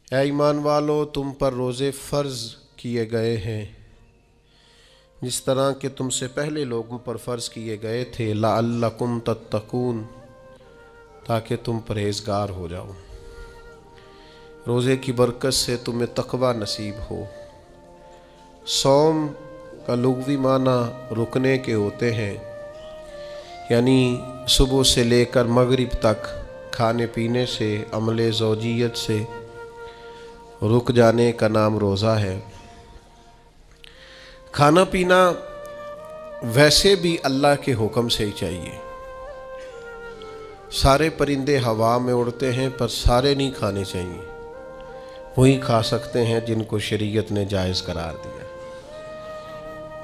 اے ایمان والو، تم پر روزے فرض کیے گئے ہیں جس طرح کہ تم سے پہلے لوگوں پر فرض کیے گئے تھے، لعلکم تتقون، تاکہ تم پرہیزگار ہو جاؤ۔ روزے کی برکت سے تمہیں تقوی نصیب ہو۔ صوم کا لغوی معنی رکنے کے ہوتے ہیں، یعنی صبح سے لے کر مغرب تک کھانے پینے سے، عمل زوجیت سے رک جانے کا نام روزہ ہے۔ کھانا پینا ویسے بھی اللہ کے حکم سے ہی چاہیے۔ سارے پرندے ہوا میں اڑتے ہیں پر سارے نہیں کھانے چاہیے، وہی کھا سکتے ہیں جن کو شریعت نے جائز قرار دیا۔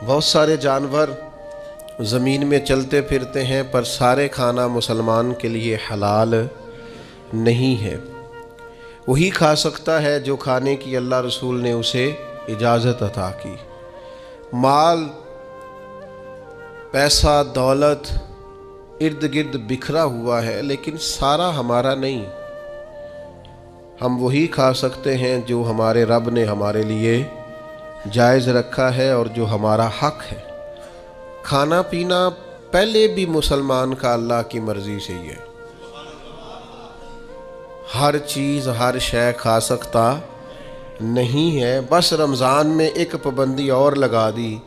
بہت سارے جانور زمین میں چلتے پھرتے ہیں پر سارے کھانا مسلمان کے لیے حلال نہیں ہے، وہی کھا سکتا ہے جو کھانے کی اللہ رسول نے اسے اجازت عطا کی۔ مال، پیسہ، دولت ارد گرد بکھرا ہوا ہے لیکن سارا ہمارا نہیں۔ ہم وہی کھا سکتے ہیں جو ہمارے رب نے ہمارے لیے جائز رکھا ہے اور جو ہمارا حق ہے۔ کھانا پینا پہلے بھی مسلمان کا اللہ کی مرضی سے ہی ہے۔ ہر چیز، ہر شے کھا سکتا نہیں ہے، بس رمضان میں ایک پابندی اور لگا دی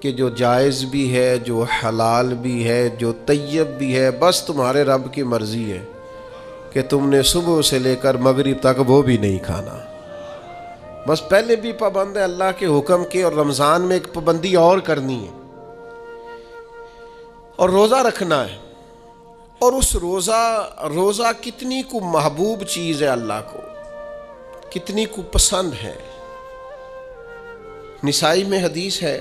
کہ جو جائز بھی ہے، جو حلال بھی ہے، جو طیب بھی ہے، بس تمہارے رب کی مرضی ہے کہ تم نے صبح سے لے کر مغرب تک وہ بھی نہیں کھانا۔ بس پہلے بھی پابند ہے اللہ کے حکم کے، اور رمضان میں ایک پابندی اور کرنی ہے اور روزہ رکھنا ہے۔ اور اس روزہ کتنی کو محبوب چیز ہے اللہ کو، کتنی کو پسند ہے۔ نسائی میں حدیث ہے،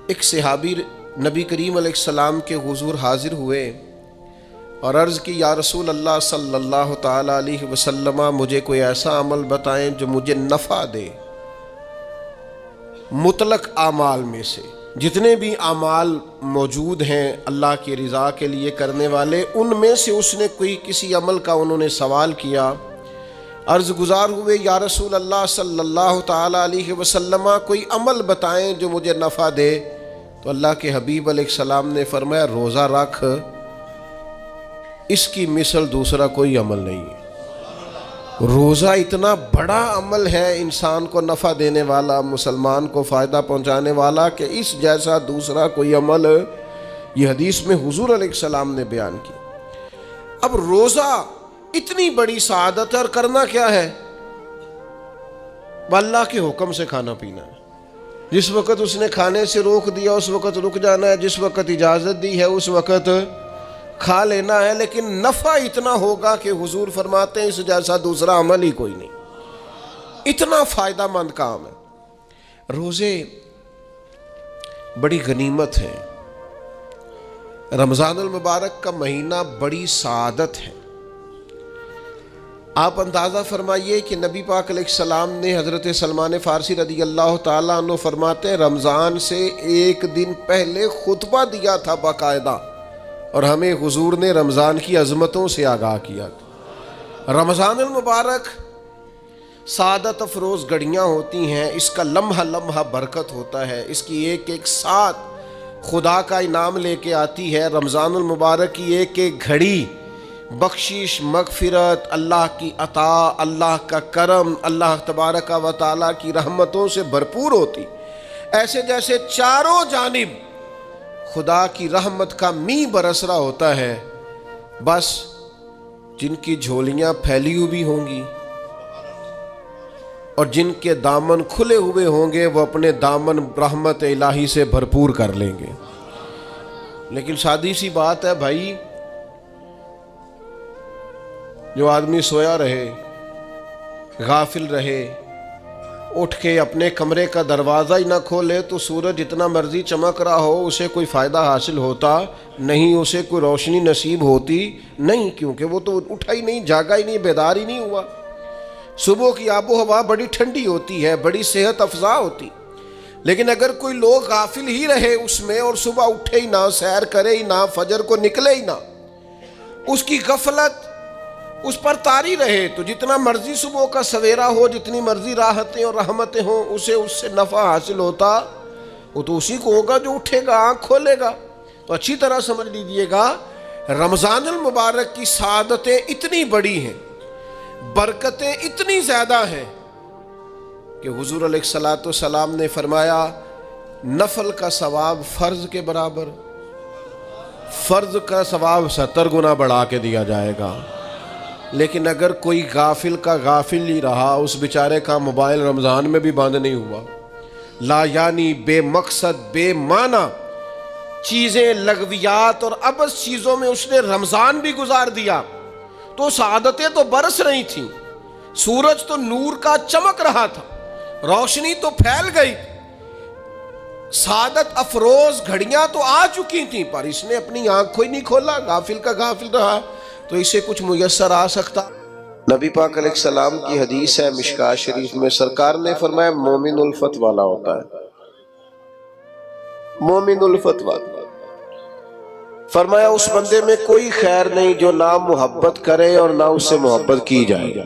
ایک صحابی نبی کریم علیہ السلام کے حضور حاضر ہوئے اور عرض کی، یا رسول اللہ صلی اللہ تعالیٰ علیہ وسلم، مجھے کوئی ایسا عمل بتائیں جو مجھے نفع دے۔ مطلق اعمال میں سے جتنے بھی اعمال موجود ہیں اللہ کی رضا کے لیے کرنے والے، ان میں سے اس نے کسی عمل کا انہوں نے سوال کیا۔ عرض گزار ہوئے، یا رسول اللہ صلی اللہ تعالیٰ علیہ وسلم، کوئی عمل بتائیں جو مجھے نفع دے۔ تو اللہ کے حبیب علیہ السلام نے فرمایا، روزہ رکھ، اس کی مثل دوسرا کوئی عمل نہیں ہے۔ روزہ اتنا بڑا عمل ہے، انسان کو نفع دینے والا، مسلمان کو فائدہ پہنچانے والا، کہ اس جیسا دوسرا کوئی عمل یہ حدیث میں حضور علیہ السلام نے بیان کی۔ اب روزہ اتنی بڑی سعادت ہے، اور کرنا کیا ہے؟ اللہ کے حکم سے کھانا پینا ہے۔ جس وقت اس نے کھانے سے روک دیا اس وقت رک جانا ہے، جس وقت اجازت دی ہے اس وقت کھا لینا ہے، لیکن نفع اتنا ہوگا کہ حضور فرماتے ہیں اس جیسا دوسرا عمل ہی کوئی نہیں۔ اتنا فائدہ مند کام ہے۔ روزے بڑی غنیمت ہے۔ رمضان المبارک کا مہینہ بڑی سعادت ہے۔ آپ اندازہ فرمائیے کہ نبی پاک علیہ السلام نے حضرت سلمان فارسی رضی اللہ تعالیٰ عنہ فرماتے ہیں، رمضان سے ایک دن پہلے خطبہ دیا تھا باقاعدہ، اور ہمیں حضور نے رمضان کی عظمتوں سے آگاہ کیا تھا۔ رمضان المبارک سعادت افروز گھڑیاں ہوتی ہیں، اس کا لمحہ لمحہ برکت ہوتا ہے، اس کی ایک ایک ساتھ خدا کا انعام لے کے آتی ہے۔ رمضان المبارک کی ایک ایک گھڑی بخشش، مغفرت، اللہ کی عطا، اللہ کا کرم، اللہ تبارک و تعالیٰ کی رحمتوں سے بھرپور ہوتی، ایسے جیسے چاروں جانب خدا کی رحمت کا می برس رہا ہوتا ہے۔ بس جن کی جھولیاں پھیلی ہوئی ہوں گی اور جن کے دامن کھلے ہوئے ہوں گے، وہ اپنے دامن رحمت الہی سے بھرپور کر لیں گے۔ لیکن سادی سی بات ہے بھائی، جو آدمی سویا رہے، غافل رہے، اٹھ کے اپنے کمرے کا دروازہ ہی نہ کھولے تو سورج جتنا مرضی چمک رہا ہو اسے کوئی فائدہ حاصل ہوتا نہیں، اسے کوئی روشنی نصیب ہوتی نہیں، کیونکہ وہ تو اٹھا ہی نہیں، جاگا ہی نہیں، بیدار ہی نہیں ہوا۔ صبح کی آب و ہوا بڑی ٹھنڈی ہوتی ہے، بڑی صحت افزا ہوتی، لیکن اگر کوئی لوگ غافل ہی رہے اس میں، اور صبح اٹھے ہی نہ، سیر کرے ہی نہ، فجر کو نکلے ہی نہ، اس کی غفلت، اس پر طاری رہے، تو جتنا مرضی صبح کا سویرا ہو، جتنی مرضی راحتیں اور رحمتیں ہوں، اسے اس سے نفع حاصل ہوتا وہ تو اسی کو ہوگا جو اٹھے گا، آنکھ کھولے گا۔ تو اچھی طرح سمجھ لیجئے گا، رمضان المبارک کی سعادتیں اتنی بڑی ہیں، برکتیں اتنی زیادہ ہیں کہ حضور علیہ الصلوۃ والسلام نے فرمایا نفل کا ثواب فرض کے برابر، فرض کا ثواب 70 گنا بڑھا کے دیا جائے گا۔ لیکن اگر کوئی غافل کا غافل ہی رہا، اس بیچارے کا موبائل رمضان میں بھی بند نہیں ہوا، لا یعنی بے مقصد بے معنی چیزیں، لغویات اور عبث چیزوں میں اس نے رمضان بھی گزار دیا، تو سعادتیں تو برس رہی تھیں، سورج تو نور کا چمک رہا تھا، روشنی تو پھیل گئی، سعادت افروز گھڑیاں تو آ چکی تھیں، پر اس نے اپنی آنکھ کو ہی نہیں کھولا، غافل کا غافل رہا، تو اسے کچھ میسر آ سکتا۔ نبی پاک علیہ السلام کی حدیث ہے مشکاۃ شریف میں، سرکار نے فرمایا مومن الفت والا ہوتا ہے، مومن الفت والا، فرمایا اس بندے میں کوئی خیر نہیں جو نہ محبت کرے اور نہ اس سے محبت کی جائے۔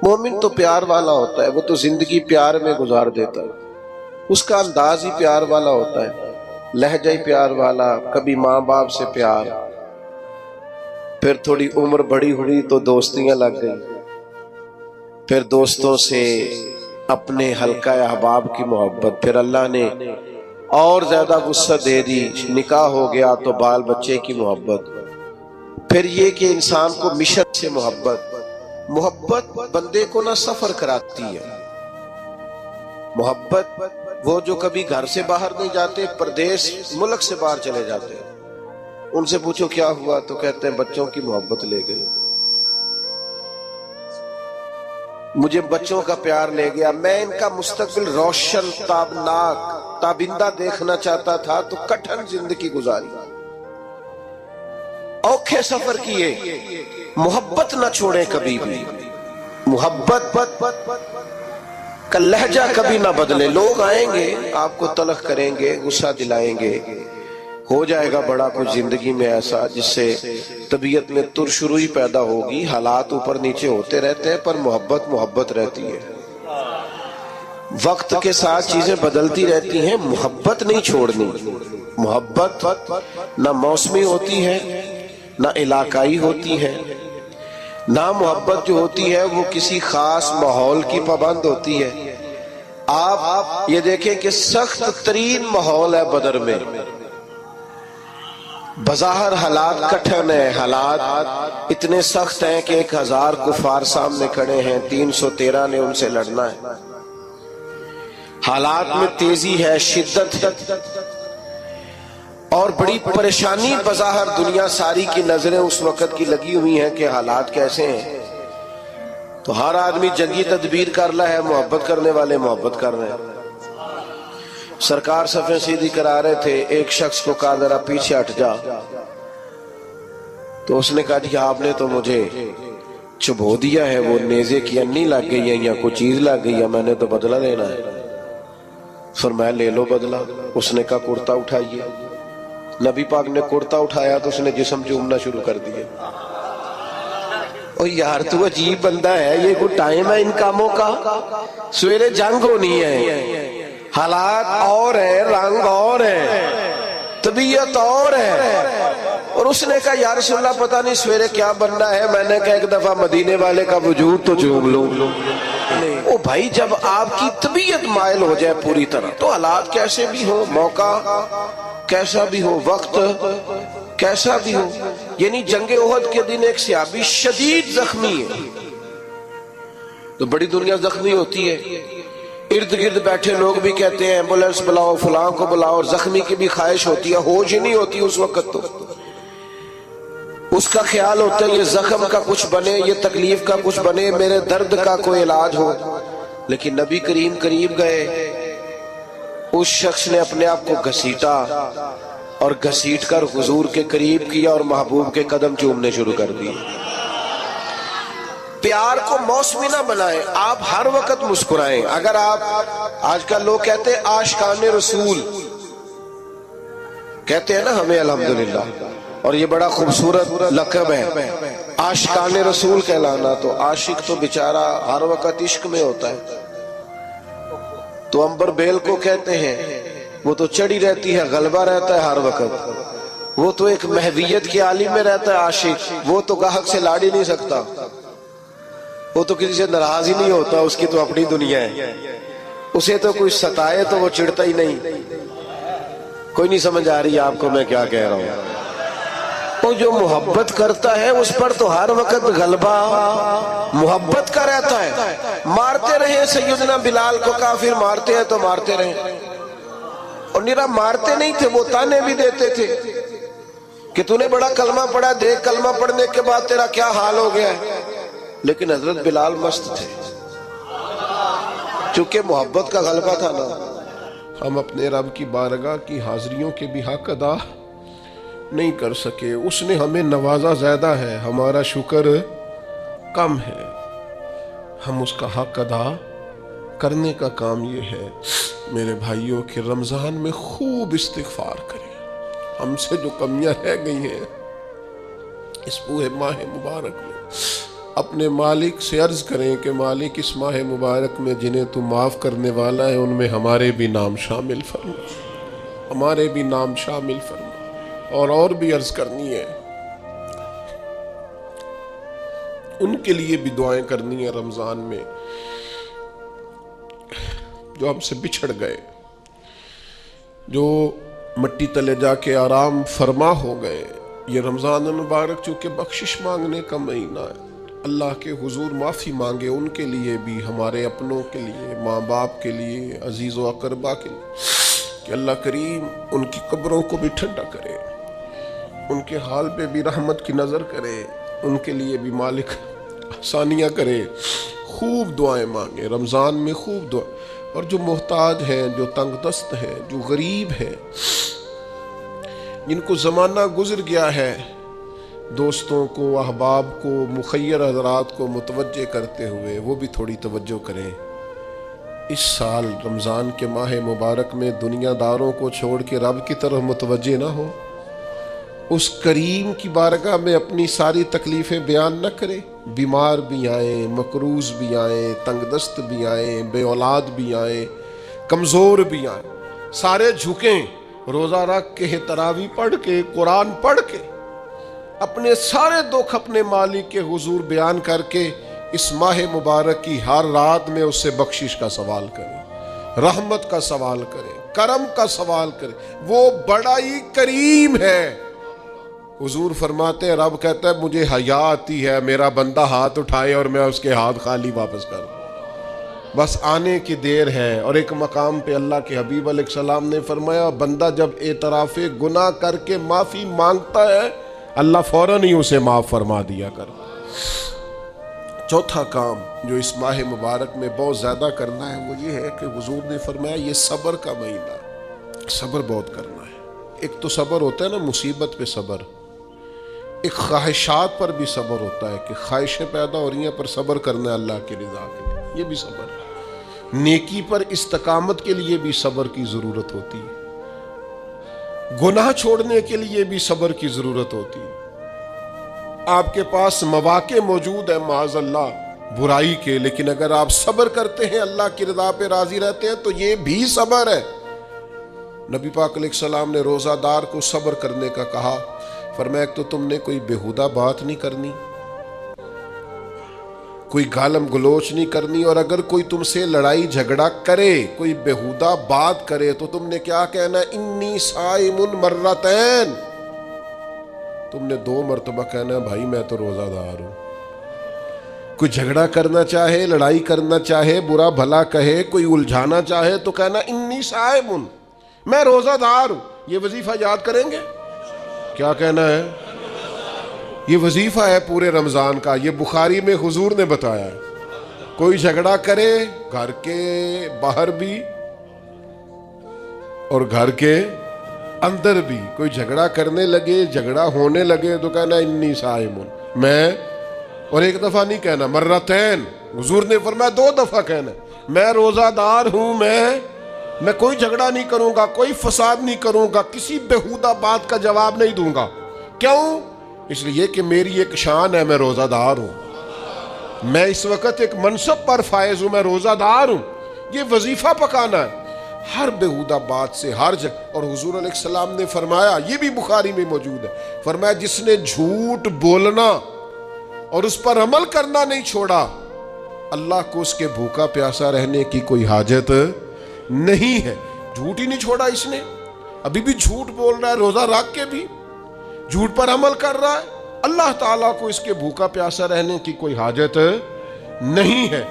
مومن تو پیار والا ہوتا ہے، وہ تو زندگی پیار میں گزار دیتا ہے، اس کا انداز ہی پیار والا ہوتا ہے، لہجہ ہی پیار والا، کبھی ماں باپ سے پیار، پھر تھوڑی عمر بڑی ہوئی تو دوستیاں لگ گئی، پھر دوستوں سے اپنے حلقہ احباب کی محبت، پھر اللہ نے اور زیادہ وسعت دے دی، نکاح ہو گیا تو بال بچے کی محبت، پھر یہ کہ انسان کو مشن سے محبت بندے کو نہ سفر کراتی ہے، محبت وہ جو کبھی گھر سے باہر نہیں جاتے، پردیس ملک سے باہر چلے جاتے ہیں، ان سے پوچھو کیا ہوا تو کہتے ہیں بچوں کی محبت لے گئی، مجھے بچوں کا پیار لے گیا، میں ان کا مستقبل روشن تابناک تابندہ دیکھنا چاہتا تھا تو کٹھن زندگی گزاری، اوکھے سفر کیے، محبت نہ چھوڑیں کبھی بھی، محبت کا لہجہ کبھی نہ بدلے، لوگ آئیں گے آپ کو تلخ کریں گے، غصہ دلائیں گے، ہو جائے گا بڑا کچھ زندگی میں ایسا جس سے طبیعت میں ترشروئی پیدا ہوگی، حالات اوپر نیچے ہوتے رہتے ہیں، پر محبت رہتی ہے، وقت کے ساتھ چیزیں بدلتی رہتی ہیں، محبت نہیں چھوڑنی، محبت نہ موسمی ہوتی ہے نہ علاقائی ہوتی ہے، نہ محبت جو ہوتی ہے وہ کسی خاص ماحول کی پابند ہوتی ہے۔ آپ یہ دیکھیں کہ سخت ترین ماحول ہے بدر میں، بظاہر حالات کٹھن ہیں، حالات اتنے سخت ہیں کہ 1000 کفار سامنے کھڑے ہیں، 313 نے ان سے لڑنا ہے، حالات میں تیزی ہے، شدت ہے، اور بڑی پریشانی بظاہر دنیا ساری کی نظریں اس وقت کی لگی ہوئی ہیں کہ حالات کیسے ہیں، تو ہر آدمی جنگی تدبیر کر رہا ہے، محبت کرنے والے محبت کر رہے ہیں۔ سرکار صفیں سیدھی کرا رہے تھے، ایک شخص کو کہا ذرا پیچھے ہٹ جا، تو اس نے کہا جی آپ نے تو مجھے چبھو دیا ہے، وہ نیزے کی انی لگ گئی ہے یا کوئی چیز لگ گئی ہے، میں نے تو بدلہ لینا ہے۔ فرمایا لے لو بدلہ۔ اس نے کہا کرتا اٹھائیے، نبی پاک نے کرتا اٹھایا تو اس نے جسم چومنا شروع کر دیا۔ اور یار تو عجیب بندہ ہے، یہ کوئی ٹائم ہے ان کاموں کا؟ سویرے جنگ ہونی ہے، حالات اور ہیں، رنگ اور ہیں، طبیعت اور ہے، اور اس نے کہا یا رسول اللہ پتہ نہیں سویرے کیا بننا ہے۔ میں نے کہا ایک دفعہ مدینے والے کا وجود تو چوم لوں۔ او بھائی جب آپ کی طبیعت مائل ہو جائے پوری طرح تو حالات کیسے بھی ہو، موقع کیسا بھی ہو، وقت کیسا بھی ہو، یعنی جنگ احد کے دن ایک صحابی شدید زخمی ہے، تو بڑی دنیا زخمی ہوتی ہے، ارد گرد بیٹھے لوگ بھی کہتے ہیں ایمبولینس بلاؤ، فلاں کو بلاؤ، اور زخمی کی بھی خواہش ہوتی ہے، ہوش ہی نہیں ہوتی اس وقت، تو اس کا خیال ہوتا ہے یہ زخم کا کچھ بنے، یہ تکلیف کا کچھ بنے، میرے درد کا کوئی علاج ہو۔ لیکن نبی کریم قریب گئے، اس شخص نے اپنے آپ کو گھسیٹا اور گھسیٹ کر حضور کے قریب کیا اور محبوب کے قدم چومنے شروع کر دیے۔ پیار کو موسمی نہ بنائیں، آپ ہر وقت مسکرائیں۔ اگر آپ آج کل لوگ کہتے ہیں عاشقان رسول، کہتے ہیں نا ہمیں الحمدللہ، اور یہ بڑا خوبصورت لقب ہے عاشقان رسول کہلانا. تو عاشق تو بیچارہ ہر وقت عشق میں ہوتا ہے. تو عنبر بیل کو کہتے ہیں وہ تو چڑھی رہتی ہے، غلبہ رہتا ہے ہر وقت. وہ تو ایک محویت کے عالم میں رہتا ہے عاشق. وہ تو گاہک سے لاڑ ہی نہیں سکتا، وہ تو کسی سے ناراض ہی نہیں ہوتا، اس کی تو اپنی دنیا ہے. اسے تو کوئی ستائے تو وہ چڑھتا ہی نہیں. کوئی نہیں سمجھ آ رہی آپ کو میں کیا کہہ رہا ہوں. وہ جو محبت کرتا ہے اس پر تو ہر وقت غلبہ محبت کا رہتا ہے. مارتے رہے سیدنا بلال کو کافر، مارتے ہیں تو مارتے رہے. اور نیرا مارتے نہیں تھے، وہ تانے بھی دیتے تھے کہ تو نے بڑا کلمہ پڑھا، دیکھ کلمہ پڑھنے کے بعد تیرا کیا حال ہو گیا ہے. لیکن حضرت بلال مست تھے چونکہ محبت کا غلبہ تھا نا. ہم اپنے رب کی بارگاہ کی حاضریوں کے بھی حق ادا نہیں کر سکے. اس نے ہمیں نوازا زیادہ ہے، ہمارا شکر کم ہے. ہم اس کا حق ادا کرنے کا کام یہ ہے میرے بھائیوں کہ رمضان میں خوب استغفار کریں. ہم سے جو کمیاں رہ گئی ہیں اس پورے ماہ مبارک میں اپنے مالک سے عرض کریں کہ مالک اس ماہ مبارک میں جنہیں تو معاف کرنے والا ہے ان میں ہمارے بھی نام شامل فرما، ہمارے بھی نام شامل فرما. اور بھی عرض کرنی ہے، ان کے لیے بھی دعائیں کرنی ہے رمضان میں جو ہم سے بچھڑ گئے، جو مٹی تلے جا کے آرام فرما ہو گئے. یہ رمضان المبارک چونکہ بخشش مانگنے کا مہینہ ہے، اللہ کے حضور معافی مانگے ان کے لیے بھی، ہمارے اپنوں کے لیے، ماں باپ کے لیے، عزیز و اقربا کے لیے، کہ اللہ کریم ان کی قبروں کو بھی ٹھنڈا کرے، ان کے حال پہ بھی رحمت کی نظر کرے، ان کے لیے بھی مالک آسانیاں کرے. خوب دعائیں مانگے رمضان میں، خوب دعا. اور جو محتاج ہیں، جو تنگ دست ہیں، جو غریب ہیں، جن کو زمانہ گزر گیا ہے، دوستوں کو، احباب کو، مخیر حضرات کو متوجہ کرتے ہوئے وہ بھی تھوڑی توجہ کریں. اس سال رمضان کے ماہ مبارک میں دنیا داروں کو چھوڑ کے رب کی طرف متوجہ نہ ہو، اس کریم کی بارگاہ میں اپنی ساری تکلیفیں بیان نہ کرے. بیمار بھی آئیں، مقروض بھی آئیں، تنگ دست بھی آئیں، بے اولاد بھی آئیں، کمزور بھی آئیں، سارے جھکیں، روزہ رکھ کے، تراویح پڑھ کے، قرآن پڑھ کے اپنے سارے دکھ اپنے مالک کے حضور بیان کر کے اس ماہ مبارک کی ہر رات میں اس سے بخشش کا سوال کریں، رحمت کا سوال کریں، کرم کا سوال کریں. وہ بڑا ہی کریم ہے. حضور فرماتے ہیں، رب کہتا ہے مجھے حیا آتی ہے میرا بندہ ہاتھ اٹھائے اور میں اس کے ہاتھ خالی واپس کر دوں، بس آنے کی دیر ہے. اور ایک مقام پہ اللہ کے حبیب علیہ السلام نے فرمایا بندہ جب اعتراف گناہ کر کے معافی مانگتا ہے اللہ فوراً ہی اسے معاف فرما دیا کر. چوتھا کام جو اس ماہ مبارک میں بہت زیادہ کرنا ہے وہ یہ ہے کہ حضور نے فرمایا یہ صبر کا مہینہ، صبر بہت کرنا ہے. ایک تو صبر ہوتا ہے نا مصیبت پہ صبر، ایک خواہشات پر بھی صبر ہوتا ہے کہ خواہشیں پیدا ہو رہی ہیں پر صبر کرنا ہے اللہ کی رضا کے لیے، یہ بھی صبر ہے. نیکی پر استقامت کے لیے بھی صبر کی ضرورت ہوتی ہے، گناہ چھوڑنے کے لیے بھی صبر کی ضرورت ہوتی ہے. آپ کے پاس مواقع موجود ہیں معاذ اللہ برائی کے، لیکن اگر آپ صبر کرتے ہیں اللہ کی رضا پہ راضی رہتے ہیں تو یہ بھی صبر ہے. نبی پاک علیہ السلام نے روزہ دار کو صبر کرنے کا کہا، فرمایا ایک تو تم نے کوئی بےہودہ بات نہیں کرنی، کوئی گالم گلوچ نہیں کرنی، اور اگر کوئی تم سے لڑائی جھگڑا کرے، کوئی بےہودہ بات کرے تو تم نے کیا کہنا، انی صائم مرتین، تم نے 2 مرتبہ کہنا بھائی میں تو روزہ دار ہوں. کوئی جھگڑا کرنا چاہے، لڑائی کرنا چاہے، برا بھلا کہے، کوئی الجھانا چاہے تو کہنا انی صائم، میں روزہ دار ہوں. یہ وظیفہ یاد کریں گے؟ کیا کہنا ہے؟ یہ وظیفہ ہے پورے رمضان کا، یہ بخاری میں حضور نے بتایا ہے. کوئی جھگڑا کرے گھر کے باہر بھی اور گھر کے اندر بھی، کوئی جھگڑا کرنے لگے، جھگڑا ہونے لگے تو کہنا انی صائم، میں، اور 1 دفعہ نہیں کہنا، مرتین. حضور نے فرمایا 2 دفعہ کہنا میں روزہ دار ہوں، میں کوئی جھگڑا نہیں کروں گا، کوئی فساد نہیں کروں گا، کسی بےہودہ بات کا جواب نہیں دوں گا. کیوں؟ اس لیے کہ میری ایک شان ہے، میں روزہ دار ہوں، میں اس وقت ایک منصب پر فائز ہوں، میں روزہ دار ہوں، یہ وظیفہ پکانا ہے ہر بےہودہ بات سے، ہر جگہ۔ اور حضور علیہ السلام نے فرمایا، یہ بھی بخاری میں موجود ہے، فرمایا جس نے جھوٹ بولنا اور اس پر عمل کرنا نہیں چھوڑا، اللہ کو اس کے بھوکا پیاسا رہنے کی کوئی حاجت نہیں ہے۔ جھوٹ ہی نہیں چھوڑا اس نے، ابھی بھی جھوٹ بول رہا ہے، روزہ رکھ کے بھی جھوٹ پر عمل کر رہا ہے، اللہ تعالیٰ کو اس کے بھوکا پیاسا رہنے کی کوئی حاجت نہیں ہے۔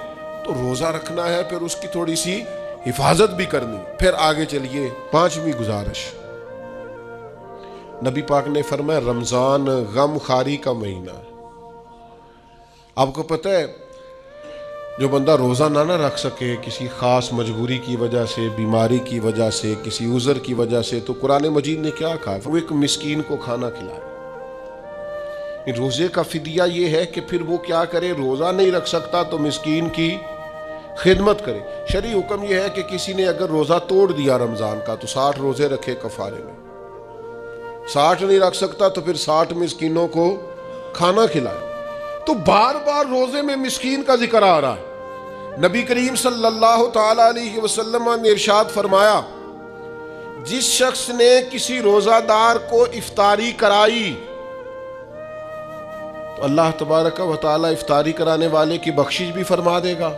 تو روزہ رکھنا ہے، پھر اس کی تھوڑی سی حفاظت بھی کرنی۔ پھر آگے چلیے، 5ویں گزارش، نبی پاک نے فرمایا رمضان غم خاری کا مہینہ ہے۔ آپ کو پتہ ہے جو بندہ روزہ نہ رکھ سکے کسی خاص مجبوری کی وجہ سے، بیماری کی وجہ سے، کسی عذر کی وجہ سے، تو قرآن مجید نے کیا کہا؟ وہ ایک مسکین کو کھانا کھلائے۔ روزے کا فدیہ یہ ہے کہ پھر وہ کیا کرے؟ روزہ نہیں رکھ سکتا تو مسکین کی خدمت کرے۔ شرعی حکم یہ ہے کہ کسی نے اگر روزہ توڑ دیا رمضان کا تو 60 روزے رکھے کفارے میں، 60 نہیں رکھ سکتا تو پھر 60 مسکینوں کو کھانا کھلائے۔ تو بار بار روزے میں مسکین کا ذکر آ رہا ہے۔ نبی کریم صلی اللہ تعالی علیہ وسلم نے ارشاد فرمایا، جس شخص نے کسی روزہ دار کو افطاری کرائی تو اللہ تبارک و تعالی افطاری کرانے والے کی بخشش بھی فرما دے گا،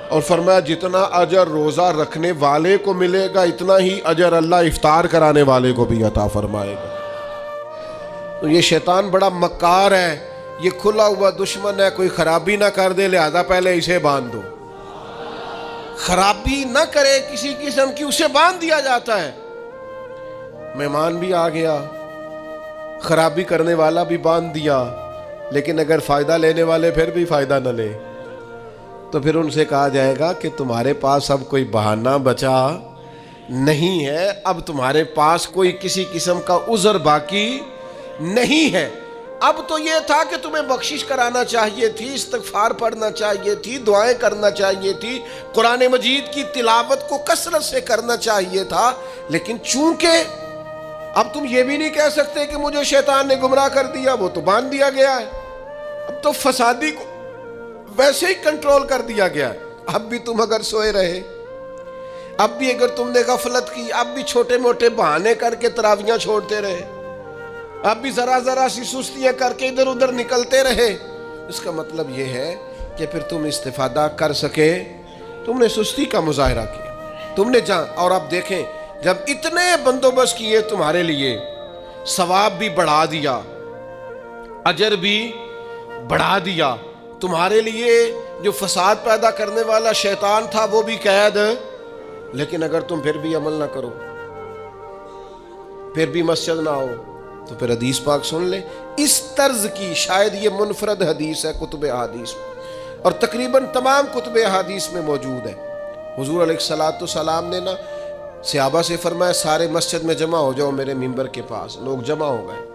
اور فرمایا جتنا اجر روزہ رکھنے والے کو ملے گا اتنا ہی اجر اللہ افطار کرانے والے کو بھی عطا فرمائے گا۔ تو یہ شیطان بڑا مکار ہے، یہ کھلا ہوا دشمن ہے، کوئی خرابی نہ کر دے لہذا پہلے اسے باندھ دو، خرابی نہ کرے کسی قسم کی اسے باندھ دیا جاتا ہے۔ مہمان بھی آ گیا، خرابی کرنے والا بھی باندھ دیا، لیکن اگر فائدہ لینے والے پھر بھی فائدہ نہ لے تو پھر ان سے کہا جائے گا کہ تمہارے پاس اب کوئی بہانہ بچا نہیں ہے، اب تمہارے پاس کوئی کسی قسم کا عذر باقی نہیں ہے۔ اب تو یہ تھا کہ تمہیں بخشش کرانا چاہیے تھی، استغفار پڑھنا چاہیے تھی، دعائیں کرنا چاہیے تھی، قرآن مجید کی تلاوت کو کثرت سے کرنا چاہیے تھا، لیکن چونکہ اب تم یہ بھی نہیں کہہ سکتے کہ مجھے شیطان نے گمراہ کر دیا، وہ تو باندھ دیا گیا ہے، اب تو فسادی کو ویسے ہی کنٹرول کر دیا گیا ہے۔ اب بھی تم اگر سوئے رہے، اب بھی اگر تم نے غفلت کی، اب بھی چھوٹے موٹے بہانے کر کے تراویاں چھوڑتے رہے، اب بھی ذرا ذرا سی سستیاں کر کے ادھر ادھر نکلتے رہے، اس کا مطلب یہ ہے کہ پھر تم استفادہ کر سکے، تم نے سستی کا مظاہرہ کیا، تم نے اور اب دیکھیں جب اتنے بندوبست کیے تمہارے لیے، ثواب بھی بڑھا دیا، اجر بھی بڑھا دیا، تمہارے لیے جو فساد پیدا کرنے والا شیطان تھا وہ بھی قید، لیکن اگر تم پھر بھی عمل نہ کرو، پھر بھی مسجد نہ آؤ، تو پھر حدیث پاک سن لیں اس طرز کی، شاید یہ منفرد حدیث ہے کتب احادیث میں، اور تقریباً تمام کتب احادیث میں موجود ہے۔ حضور علیہ السلام نے نا صحابہ سے فرمایا سارے مسجد میں جمع ہو جاؤ میرے ممبر کے پاس، لوگ جمع ہو گئے،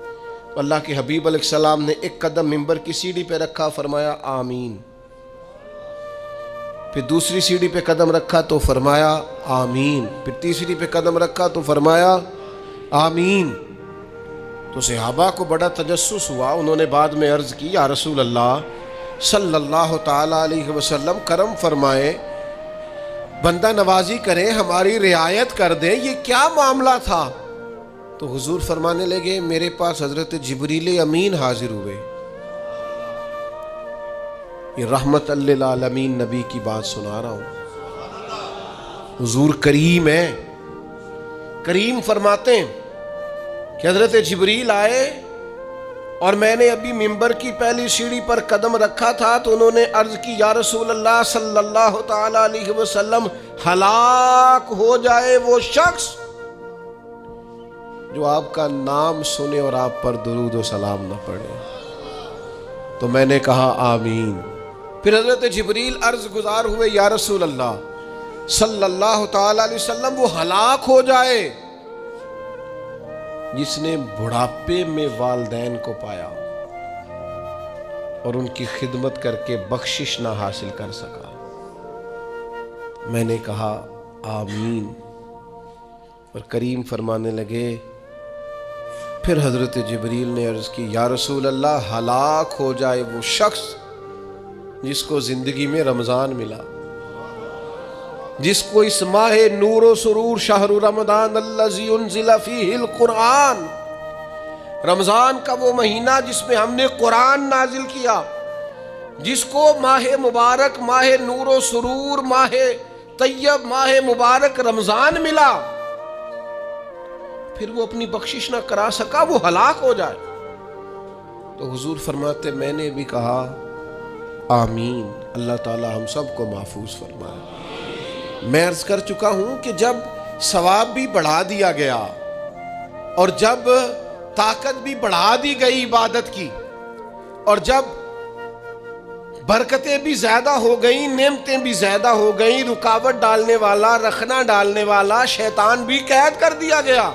اللہ کے حبیب علیہ السلام نے ایک قدم ممبر کی سیڑھی پہ رکھا، فرمایا آمین، پھر دوسری سیڑھی پہ قدم رکھا تو فرمایا آمین، پھر تیسری پہ قدم رکھا تو فرمایا آمین۔ تو صحابہ کو بڑا تجسس ہوا، انہوں نے بعد میں عرض کی یا رسول اللہ صلی اللہ تعالی علیہ وسلم کرم فرمائے، بندہ نوازی کریں، ہماری رعایت کر دیں، یہ کیا معاملہ تھا؟ تو حضور فرمانے لگے میرے پاس حضرت جبریل امین حاضر ہوئے، یہ رحمت للعالمین نبی کی بات سنا رہا ہوں، حضور کریم ہے، کریم فرماتے ہیں کہ حضرت جبریل آئے اور میں نے ابھی ممبر کی پہلی سیڑھی پر قدم رکھا تھا تو انہوں نے عرض کی یا رسول اللہ صلی اللہ تعالی علیہ وسلم، ہلاک ہو جائے وہ شخص جو آپ کا نام سنے اور آپ پر درود و سلام نہ پڑھے۔ تو میں نے کہا آمین۔ پھر حضرت جبریل عرض گزار ہوئے یا رسول اللہ صلی اللہ تعالی علیہ وسلم، وہ ہلاک ہو جائے جس نے بڑھاپے میں والدین کو پایا اور ان کی خدمت کر کے بخشش نہ حاصل کر سکا۔ میں نے کہا آمین، اور کریم فرمانے لگے پھر حضرت جبریل نے عرض کی یا رسول اللہ ہلاک ہو جائے وہ شخص جس کو زندگی میں رمضان ملا، جس کو اس ماہ نور و سرور شہر رمضان الذی انزل فیہ القرآن، رمضان کا وہ مہینہ جس میں ہم نے قرآن نازل کیا، جس کو ماہ مبارک، ماہ نور و سرور، ماہ طیب، ماہ مبارک رمضان ملا، پھر وہ اپنی بخشش نہ کرا سکا، وہ ہلاک ہو جائے۔ تو حضور فرماتے میں نے بھی کہا آمین، اللہ تعالی ہم سب کو محفوظ فرمائے۔ میں عرض کر چکا ہوں کہ جب ثواب بھی بڑھا دیا گیا اور جب طاقت بھی بڑھا دی گئی عبادت کی، اور جب برکتیں بھی زیادہ ہو گئیں، نعمتیں بھی زیادہ ہو گئیں، رکاوٹ ڈالنے والا، رخنا ڈالنے والا شیطان بھی قید کر دیا گیا،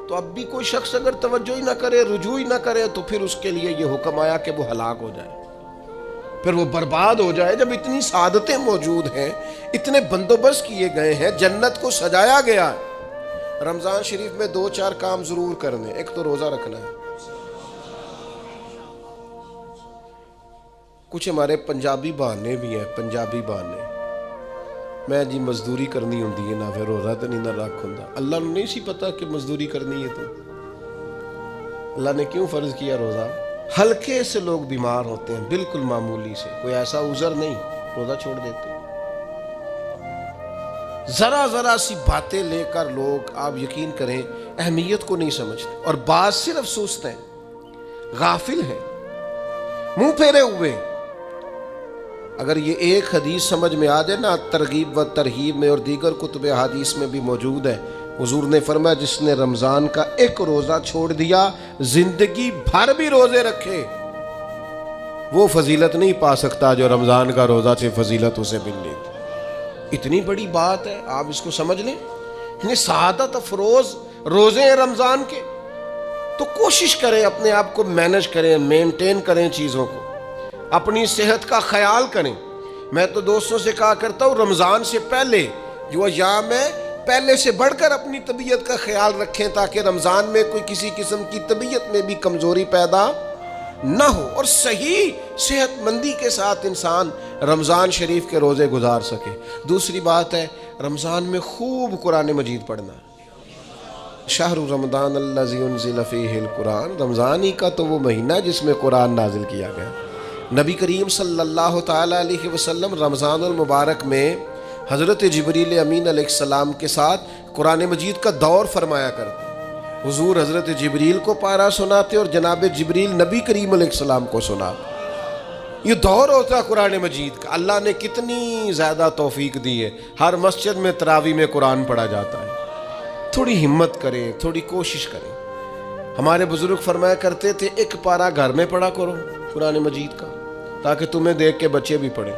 تو اب بھی کوئی شخص اگر توجہ ہی نہ کرے، رجوع ہی نہ کرے، تو پھر اس کے لیے یہ حکم آیا کہ وہ ہلاک ہو جائے، پھر وہ برباد ہو جائے۔ جب اتنی سعادتیں موجود ہیں، اتنے بندوبست کیے گئے ہیں، جنت کو سجایا گیا ہے، رمضان شریف میں 2-4 کام ضرور کرنے۔ ایک تو روزہ رکھنا ہے۔ کچھ ہمارے پنجابی بہانے بھی ہیں، پنجابی بہانے، میں جی مزدوری کرنی ہوندی ہے نا، پھر روزہ تو نہیں نہ رکھ ہوندا۔ اللہ نے نہیں سی پتا کہ مزدوری کرنی ہے، تو اللہ نے کیوں فرض کیا روزہ؟ ہلکے سے لوگ بیمار ہوتے ہیں، بالکل معمولی سے، کوئی ایسا عذر نہیں، روزہ چھوڑ دیتے ہیں۔ ذرا سی باتیں لے کر لوگ، آپ یقین کریں، اہمیت کو نہیں سمجھتے، اور بعض صرف سست ہیں، غافل ہیں، منہ پھیرے ہوئے۔ اگر یہ ایک حدیث سمجھ میں آ جائے نا، ترغیب و ترہیب میں اور دیگر کتب حدیث میں بھی موجود ہے، حضور نے فرمایا جس نے رمضان کا ایک روزہ چھوڑ دیا، زندگی بھر بھی روزے رکھے، وہ فضیلت نہیں پا سکتا جو رمضان کا روزہ سے فضیلت اسے مل لی تھی۔ اتنی بڑی بات ہے، آپ اس کو سمجھ لیں، اتنے سعادت افروز روزے ہیں رمضان کے۔ تو کوشش کریں، اپنے آپ کو مینج کریں، مینٹین کریں چیزوں کو، اپنی صحت کا خیال کریں۔ میں تو دوستوں سے کہا کرتا ہوں رمضان سے پہلے جو ایام ہے، پہلے سے بڑھ کر اپنی طبیعت کا خیال رکھیں، تاکہ رمضان میں کوئی کسی قسم کی طبیعت میں بھی کمزوری پیدا نہ ہو، اور صحیح صحت مندی کے ساتھ انسان رمضان شریف کے روزے گزار سکے۔ دوسری بات ہے، رمضان میں خوب قرآن مجید پڑھنا ہے۔ شہر رمضان الذی انزل فیہ القرآن، رمضان ہی کا تو وہ مہینہ جس میں قرآن نازل کیا گیا۔ نبی کریم صلی اللہ تعالی علیہ وسلم رمضان المبارک میں حضرت جبریل امین علیہ السلام کے ساتھ قرآن مجید کا دور فرمایا کرتے۔ حضور حضرت جبریل کو پارہ سناتے اور جناب جبریل نبی کریم علیہ السلام کو سناتے۔ یہ دور ہوتا قرآن مجید کا۔ اللہ نے کتنی زیادہ توفیق دی ہے، ہر مسجد میں تراویح میں قرآن پڑھا جاتا ہے۔ تھوڑی ہمت کریں، تھوڑی کوشش کریں۔ ہمارے بزرگ فرمایا کرتے تھے ایک پارہ گھر میں پڑھا کرو قرآن مجید کا، تاکہ تمہیں دیکھ کے بچے بھی پڑھیں،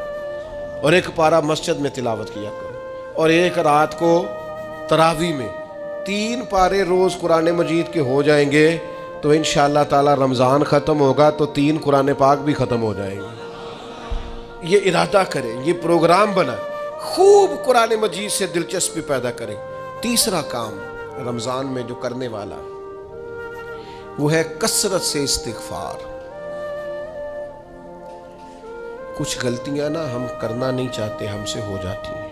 اور ایک پارہ مسجد میں تلاوت کیا کرو، اور ایک رات کو تراویح میں 3 پارے روز قرآن مجید کے ہو جائیں گے، تو انشاءاللہ تعالی رمضان ختم ہوگا تو 3 قرآن پاک بھی ختم ہو جائیں گے۔ یہ ارادہ کریں، یہ پروگرام بنائیں، خوب قرآن مجید سے دلچسپی پیدا کریں۔ تیسرا کام رمضان میں جو کرنے والا وہ ہے کثرت سے استغفار۔ کچھ غلطیاں نا ہم کرنا نہیں چاہتے، ہم سے ہو جاتی ہیں۔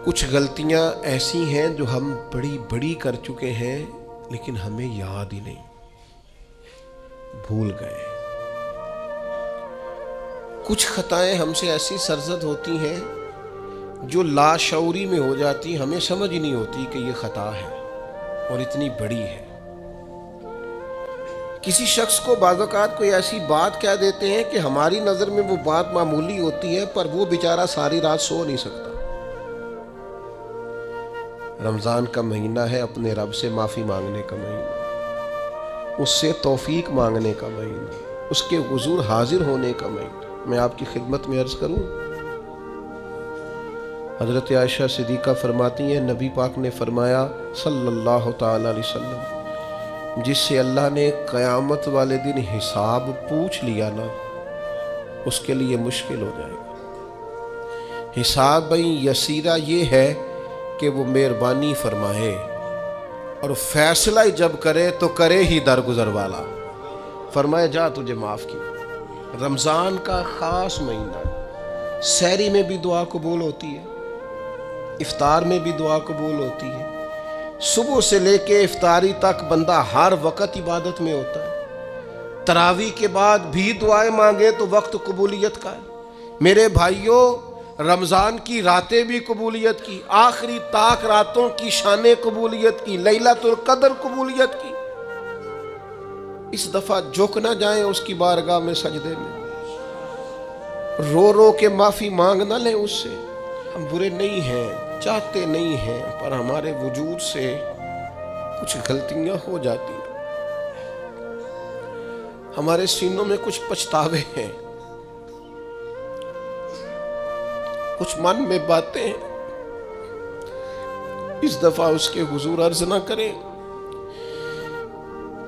کچھ غلطیاں ایسی ہیں جو ہم بڑی بڑی کر چکے ہیں، لیکن ہمیں یاد ہی نہیں، بھول گئے۔ کچھ خطائیں ہم سے ایسی سرزد ہوتی ہیں جو لاشعوری میں ہو جاتی، ہمیں سمجھ نہیں ہوتی کہ یہ خطا ہے اور اتنی بڑی ہے۔ کسی شخص کو بعض اوقات کوئی ایسی بات کہہ دیتے ہیں کہ ہماری نظر میں وہ بات معمولی ہوتی ہے، پر وہ بیچارہ ساری رات سو نہیں سکتا۔ رمضان کا مہینہ ہے اپنے رب سے معافی مانگنے کا مہینہ، اس سے توفیق مانگنے کا مہینہ، اس کے حضور حاضر ہونے کا مہینہ۔ میں آپ کی خدمت میں عرض کروں، حضرت عائشہ صدیقہ فرماتی ہیں نبی پاک نے فرمایا صلی اللہ تعالی علیہ وسلم، جس سے اللہ نے قیامت والے دن حساب پوچھ لیا نا، اس کے لیے مشکل ہو جائے گا۔ حساب یسیرہ یہ ہے کہ وہ مہربانی فرمائے اور فیصلہ جب کرے تو کرے ہی درگزر والا. فرمایا جا تجھے معاف کی. رمضان کا خاص مہینہ، سحری میں بھی دعا قبول ہوتی ہے، افطار میں بھی دعا قبول ہوتی ہے، صبح سے لے کے افطاری تک بندہ ہر وقت عبادت میں ہوتا ہے. تراویح کے بعد بھی دعائیں مانگے تو وقت قبولیت کا ہے. میرے بھائیوں، رمضان کی راتیں بھی قبولیت کی، آخری طاق راتوں کی شان قبولیت کی، لیلۃ القدر قبولیت کی. اس دفعہ جھک نہ جائیں اس کی بارگاہ میں سجدے میں، رو رو کے معافی مانگ نہ لیں اس سے. ہم برے نہیں ہیں، چاہتے نہیں ہیں، پر ہمارے وجود سے کچھ غلطیاں ہو جاتی ہیں. ہمارے سینوں میں کچھ پچھتاوے ہیں، کچھ من میں باتیں ہیں. اس دفعہ اس کے حضور عرض نہ کریں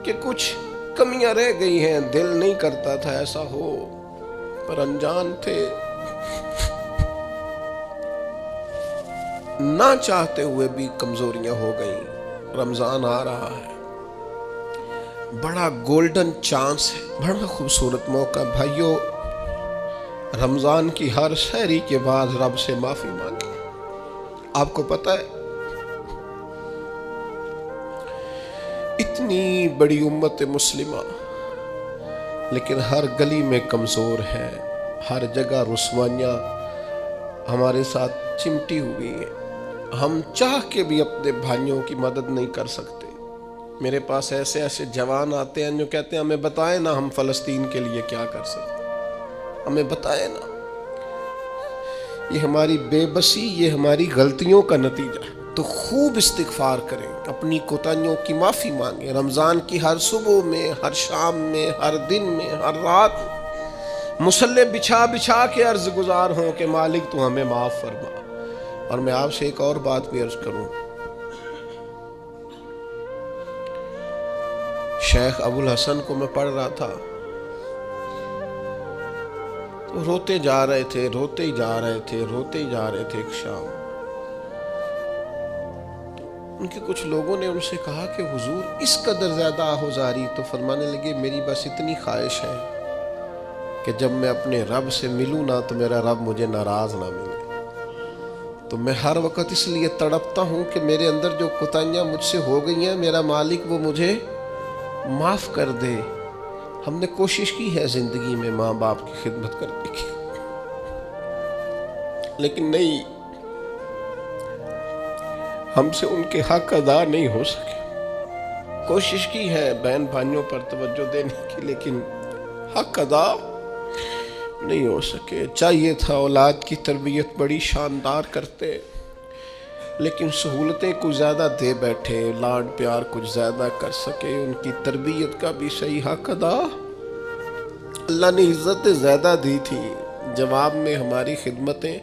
کہ کچھ کمیاں رہ گئی ہیں، دل نہیں کرتا تھا ایسا ہو، پر انجان تھے، نہ چاہتے ہوئے بھی کمزوریاں ہو گئیں. رمضان آ رہا ہے، بڑا گولڈن چانس ہے، بڑا خوبصورت موقع. بھائیو، رمضان کی ہر سحری کے بعد رب سے معافی مانگیں. آپ کو پتہ ہے اتنی بڑی امت مسلمہ لیکن ہر گلی میں کمزور ہے، ہر جگہ رسوائیاں ہمارے ساتھ چمٹی ہوئی ہیں. ہم چاہ کے بھی اپنے بھائیوں کی مدد نہیں کر سکتے. میرے پاس ایسے جوان آتے ہیں جو کہتے ہیں ہمیں بتائیں نا ہم فلسطین کے لیے کیا کر سکتے، ہمیں بتائیں نا. یہ ہماری بے بسی، یہ ہماری غلطیوں کا نتیجہ ہے. تو خوب استغفار کریں، اپنی کوتاہیوں کی معافی مانگیں. رمضان کی ہر صبح میں، ہر شام میں، ہر دن میں، ہر رات مصلی بچھا بچھا کے عرض گزار ہوں کہ مالک تو ہمیں معاف فرما. اور میں آپ سے ایک اور بات بھی عرض کروں. شیخ ابو الحسن کو میں پڑھ رہا تھا تو روتے جا رہے تھے، روتے ہی جا رہے تھے، روتے ہی جا رہے تھے. ایک شام ان کے کچھ لوگوں نے ان سے کہا کہ حضور اس قدر زیادہ آہوزاری؟ تو فرمانے لگے میری بس اتنی خواہش ہے کہ جب میں اپنے رب سے ملوں نا تو میرا رب مجھے ناراض نہ ملے. تو میں ہر وقت اس لیے تڑپتا ہوں کہ میرے اندر جو کوتاہیاں مجھ سے ہو گئی ہیں، میرا مالک وہ مجھے معاف کر دے. ہم نے کوشش کی ہے زندگی میں ماں باپ کی خدمت کرنے کی، لیکن نہیں، ہم سے ان کے حق ادا نہیں ہو سکے. کوشش کی ہے بہن بھائیوں پر توجہ دینے کی، لیکن حق ادا نہیں ہو سکے. چاہیے تھا اولاد کی تربیت بڑی شاندار کرتے، لیکن سہولتیں کچھ زیادہ دے بیٹھے، لاڈ پیار کچھ زیادہ کر سکے. ان کی تربیت کا بھی صحیح حق ادا اللہ نے عزت زیادہ دی تھی، جواب میں ہماری خدمتیں